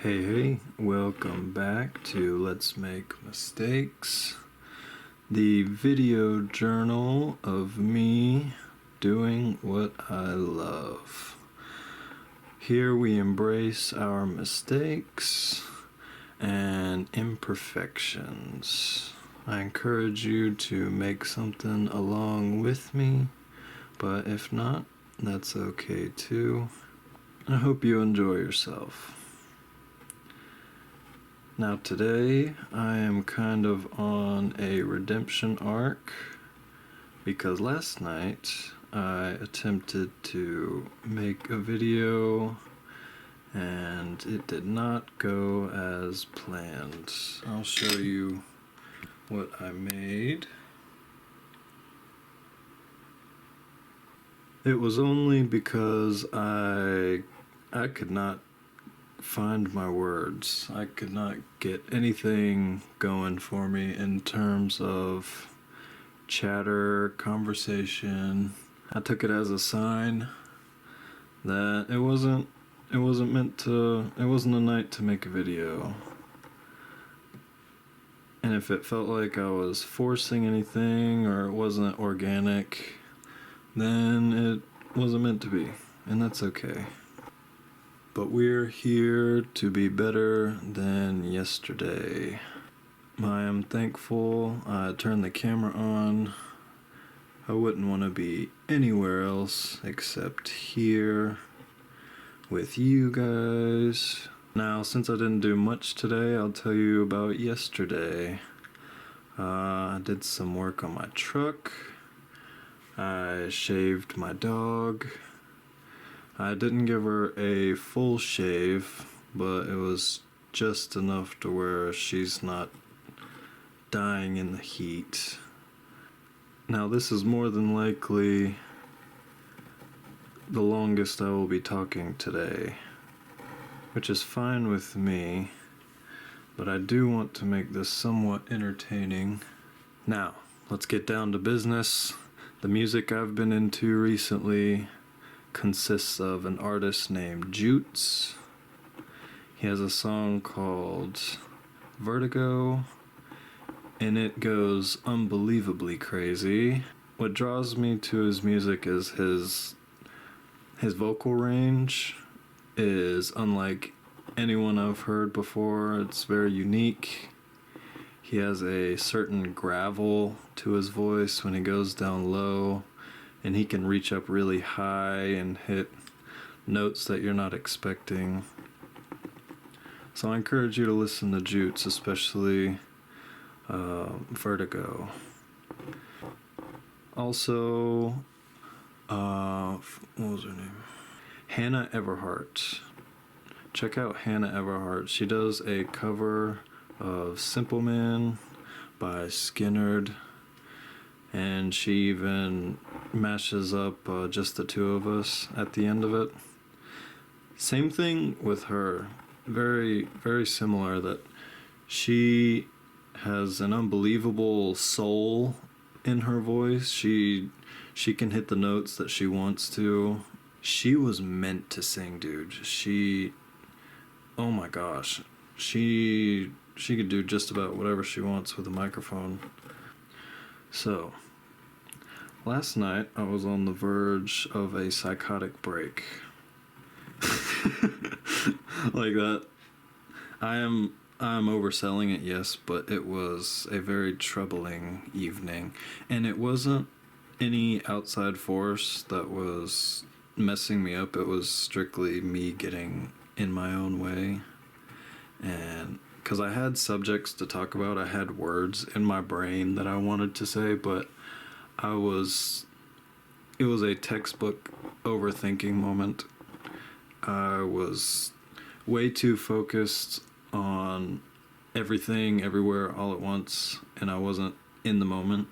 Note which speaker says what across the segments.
Speaker 1: Hey, welcome back to Let's Make Mistakes, the video journal of me doing what I love. Here we embrace our mistakes and imperfections. I encourage you to make something along with me, but if not, that's okay too. I hope you enjoy yourself. Now today I am kind of on a redemption arc because last night I attempted to make a video and it did not go as planned. I'll show you what I made. It was only because I could not find my words. I could not get anything going for me in terms of chatter, conversation. I took it as a sign that it wasn't a night to make a video. And if it felt like I was forcing anything or it wasn't organic, then it wasn't meant to be, and that's okay. But we're here to be better than yesterday. I am thankful I turned the camera on. I wouldn't want to be anywhere else except here with you guys. Now, since I didn't do much today, I'll tell you about yesterday. I did some work on my truck. I shaved my dog. I didn't give her a full shave, but it was just enough to where she's not dying in the heat. Now this is more than likely the longest I will be talking today, which is fine with me, but I do want to make this somewhat entertaining. Now, let's get down to business. The music I've been into recently consists of an artist named Jutes. He has a song called Vertigo, and it goes unbelievably crazy. What draws me to his music is his vocal range is unlike anyone I've heard before. It's very unique. He has a certain gravel to his voice when he goes down low, and he can reach up really high and hit notes that you're not expecting. So I encourage you to listen to Jutes, especially Vertigo. Also, what was her name? Hannah Everhart. Check out Hannah Everhart. She does a cover of Simple Man by Skinnerd, and she even mashes up just the two of us at the end of it. Same thing with her. Very, very similar, that she has an unbelievable soul in her voice. She can hit the notes that she wants to. She was meant to sing, dude. Oh my gosh. She could do just about whatever she wants with a microphone. So, last night I was on the verge of a psychotic break. Like that. I'm overselling it, yes, but it was a very troubling evening, and it wasn't any outside force that was messing me up. It was strictly me getting in my own way. And because I had subjects to talk about, I had words in my brain that I wanted to say, but it was a textbook overthinking moment. I was way too focused on everything, everywhere, all at once, and I wasn't in the moment.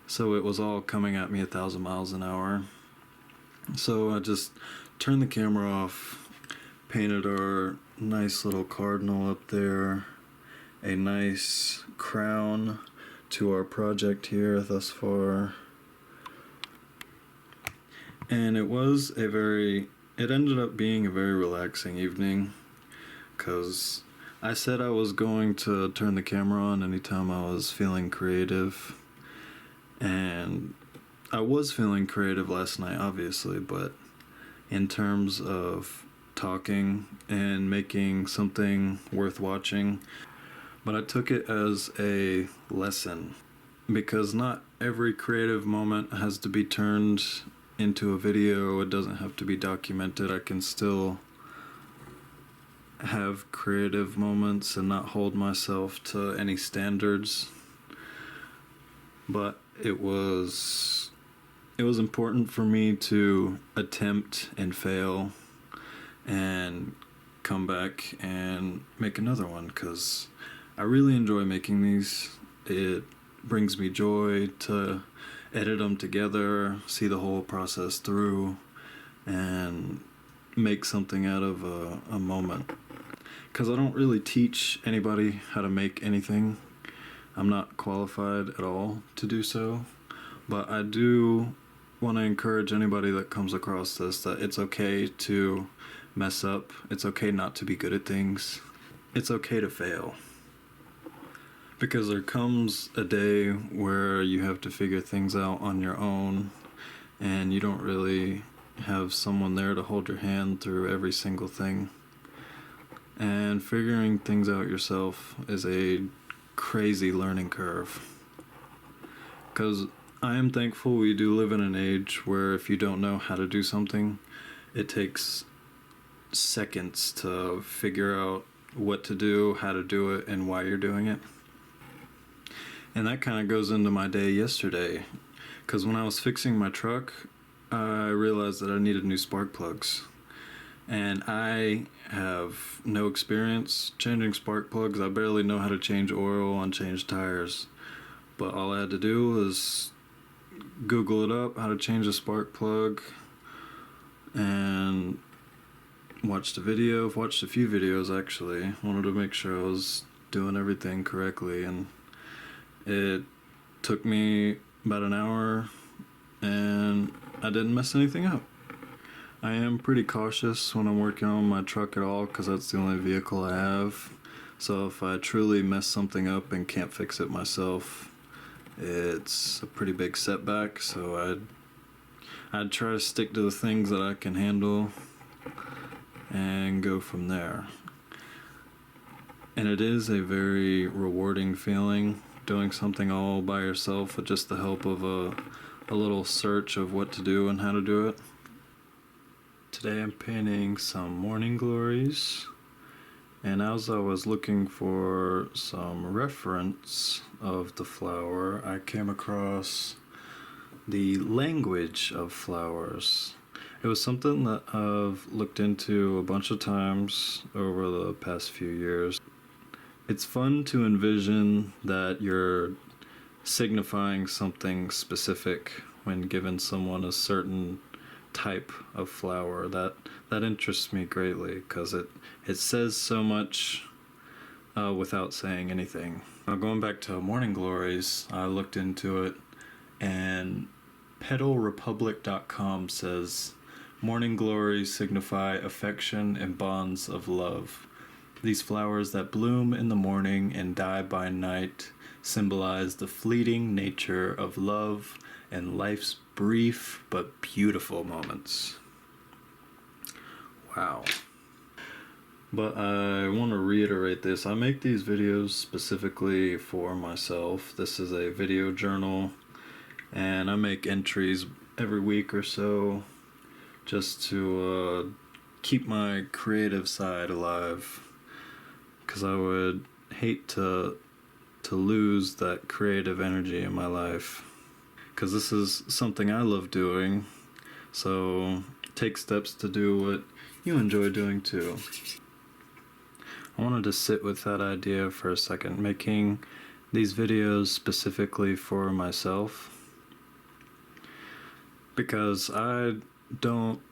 Speaker 1: So it was all coming at me 1,000 miles an hour. So I just turned the camera off, painted our nice little cardinal up there, a nice crown to our project here thus far. And it ended up being a very relaxing evening. because I said I was going to turn the camera on anytime I was feeling creative, and I was feeling creative last night, obviously, but in terms of talking and making something worth watching, but I took it as a lesson, because not every creative moment has to be turned into a video. It doesn't have to be documented. I can still have creative moments and not hold myself to any standards. But it was important for me to attempt and fail and come back and make another one, because I really enjoy making these. It brings me joy to edit them together, see the whole process through, and make something out of a moment. Because I don't really teach anybody how to make anything. I'm not qualified at all to do so. But I do want to encourage anybody that comes across this that it's okay to mess up. It's okay not to be good at things. It's okay to fail. Because there comes a day where you have to figure things out on your own, and you don't really have someone there to hold your hand through every single thing. And figuring things out yourself is a crazy learning curve. Because I am thankful we do live in an age where if you don't know how to do something, it takes seconds to figure out what to do, how to do it, and why you're doing it. And that kind of goes into my day yesterday, because when I was fixing my truck, I realized that I needed new spark plugs. And I have no experience changing spark plugs. I barely know how to change oil and change tires. But all I had to do was Google it up, how to change a spark plug, and watched a video. Watched a few videos, actually. Wanted to make sure I was doing everything correctly, and it took me about an hour, and I didn't mess anything up. I am pretty cautious when I'm working on my truck at all, because that's the only vehicle I have. So if I truly mess something up and can't fix it myself, it's a pretty big setback. So I'd try to stick to the things that I can handle and go from there. And it is a very rewarding feeling, doing something all by yourself with just the help of a little search of what to do and how to do it. Today I'm painting some morning glories, and as I was looking for some reference of the flower, I came across the language of flowers. It was something that I've looked into a bunch of times over the past few years. It's fun to envision that you're signifying something specific when giving someone a certain type of flower. That interests me greatly, because it says so much without saying anything. Now, going back to Morning Glories, I looked into it, and petalrepublic.com says morning glories signify affection and bonds of love. These flowers that bloom in the morning and die by night symbolize the fleeting nature of love and life's brief but beautiful moments. Wow. But I want to reiterate this. I make these videos specifically for myself. This is a video journal, and I make entries every week or so just to keep my creative side alive. Because I would hate to lose that creative energy in my life. Because this is something I love doing. So take steps to do what you enjoy doing too. I wanted to sit with that idea for a second, making these videos specifically for myself. Because I don't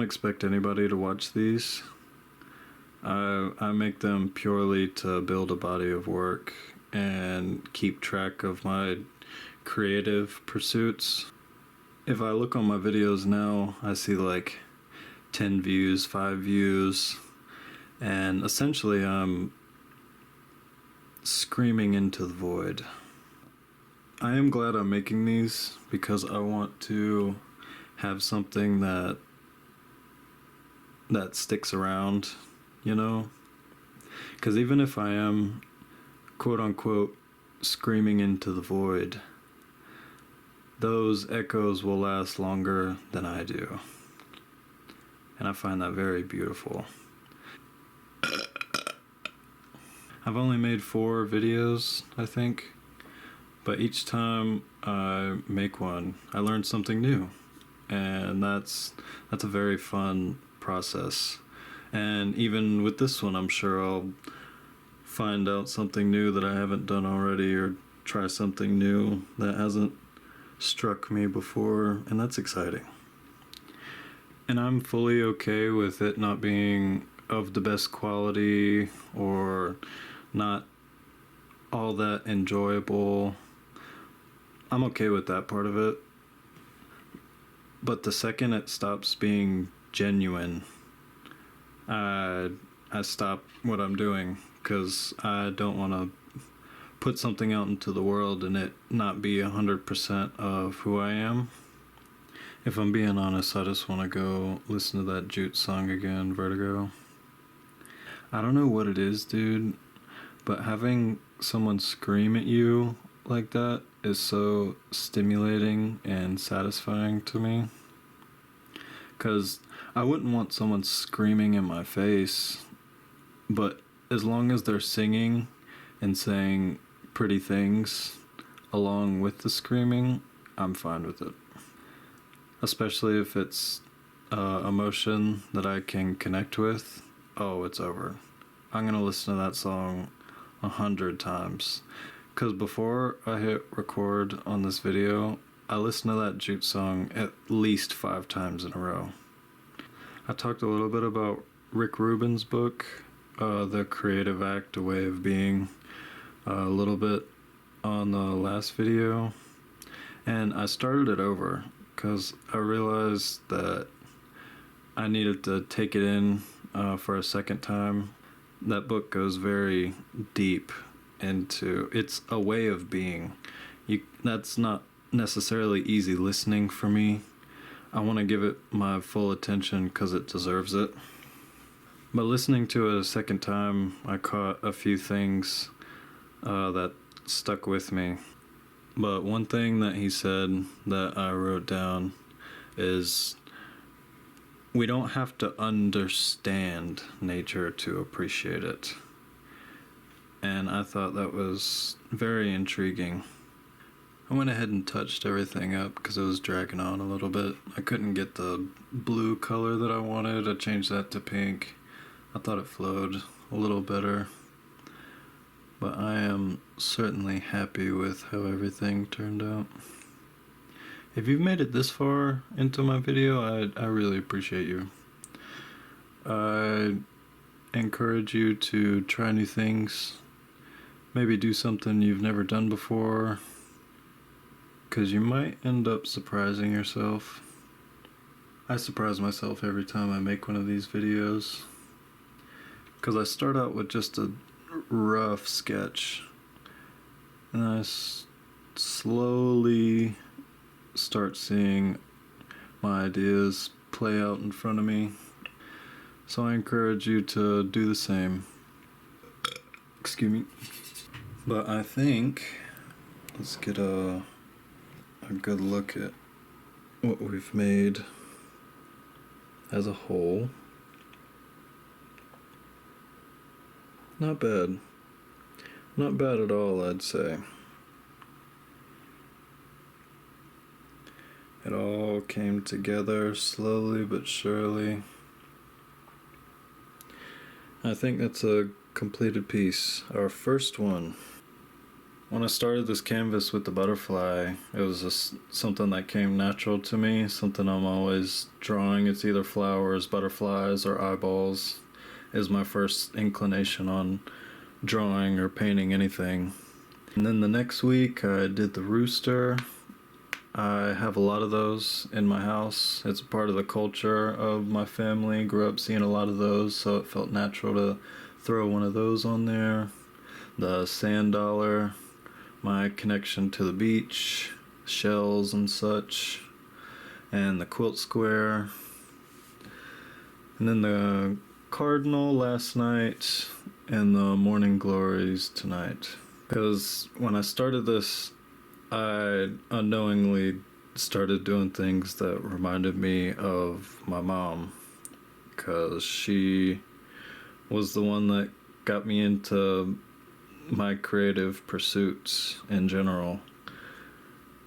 Speaker 1: expect anybody to watch these. I make them purely to build a body of work and keep track of my creative pursuits. If I look on my videos now, I see like 10 views, 5 views, And essentially, I'm screaming into the void. I am glad I'm making these because I want to have something that sticks around, you know? Because even if I am, quote unquote, screaming into the void, those echoes will last longer than I do. And I find that very beautiful. I've only made 4 videos, I think. But each time I make one, I learn something new. And that's a very fun process. And even with this one, I'm sure I'll find out something new that I haven't done already, or try something new that hasn't struck me before, and that's exciting. And I'm fully okay with it not being of the best quality or not all that enjoyable. I'm okay with that part of it. But the second it stops being genuine, I stop what I'm doing, because I don't want to put something out into the world and it not be 100% of who I am. If I'm being honest, I just want to go listen to that Jute song again, Vertigo. I don't know what it is, dude, but having someone scream at you like that is so stimulating and satisfying to me. Because I wouldn't want someone screaming in my face, but as long as they're singing and saying pretty things along with the screaming, I'm fine with it. Especially if it's emotion that I can connect with. Oh, it's over. I'm going to listen to that song 100 times. Because before I hit record on this video, I listened to that Jute song at least 5 times in a row. I talked a little bit about Rick Rubin's book, The Creative Act, A Way of Being, a little bit on the last video. And I started it over because I realized that I needed to take it in for a second time. That book goes very deep into, it's a way of being. That's not necessarily easy listening for me. I want to give it my full attention because it deserves it. But listening to it a second time, I caught a few things that stuck with me. But one thing that he said that I wrote down is, we don't have to understand nature to appreciate it. And I thought that was very intriguing. I went ahead and touched everything up because it was dragging on a little bit. I couldn't get the blue color that I wanted. I changed that to pink. I thought it flowed a little better. But I am certainly happy with how everything turned out. If you've made it this far into my video, I really appreciate you. I encourage you to try new things. Maybe do something you've never done before, because you might end up surprising yourself. I surprise myself every time I make one of these videos, because I start out with just a rough sketch, and I slowly start seeing my ideas play out in front of me. So I encourage you to do the same. Excuse me. But I think, let's get a good look at what we've made as a whole. Not bad. Not bad at all, I'd say. It all came together slowly but surely. I think that's a completed piece. Our first one. When I started this canvas with the butterfly, it was just something that came natural to me, something I'm always drawing. It's either flowers, butterflies, or eyeballs is my first inclination on drawing or painting anything. And then the next week I did the rooster, I have a lot of those in my house. It's a part of the culture of my family. Grew up seeing a lot of those, so it felt natural to throw one of those on there. The sand dollar, my connection to the beach, shells and such, and the quilt square. And then the cardinal last night and the morning glories tonight. Because when I started this, I unknowingly started doing things that reminded me of my mom. Because she was the one that got me into my creative pursuits in general.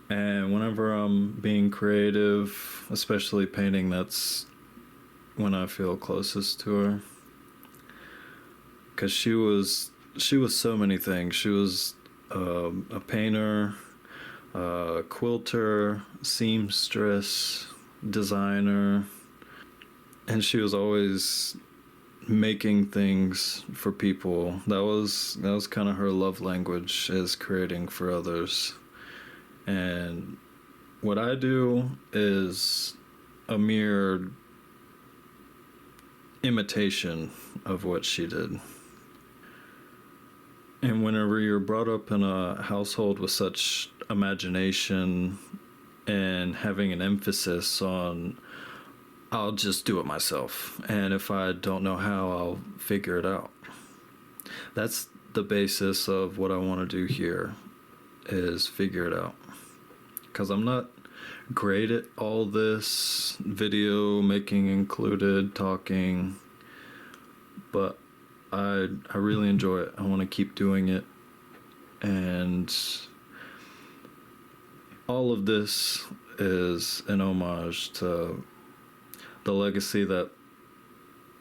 Speaker 1: And whenever I'm being creative, especially painting, that's when I feel closest to her. Because she was so many things. She was a painter, a quilter, seamstress, designer, and she was always making things for people. That was kind of her love language, is creating for others. And what I do is a mere imitation of what she did. And whenever you're brought up in a household with such imagination and having an emphasis on, I'll just do it myself, and if I don't know how, I'll figure it out. That's the basis of what I want to do here, is figure it out. Because I'm not great at all this, video making included, talking, but I really enjoy it. I want to keep doing it, and all of this is an homage to the legacy that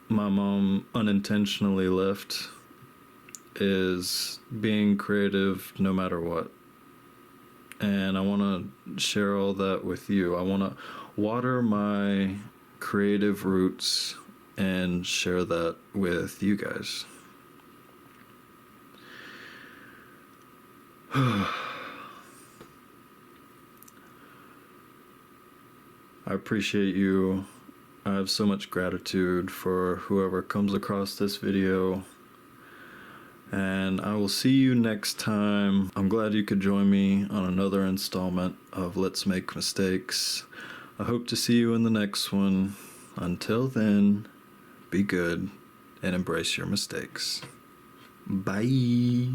Speaker 1: my mom unintentionally left, is being creative no matter what. And I want to share all that with you. I want to water my creative roots and share that with you guys. I appreciate you. I have so much gratitude for whoever comes across this video. And I will see you next time. I'm glad you could join me on another installment of Let's Make Mistakes. I hope to see you in the next one. Until then, be good and embrace your mistakes. Bye.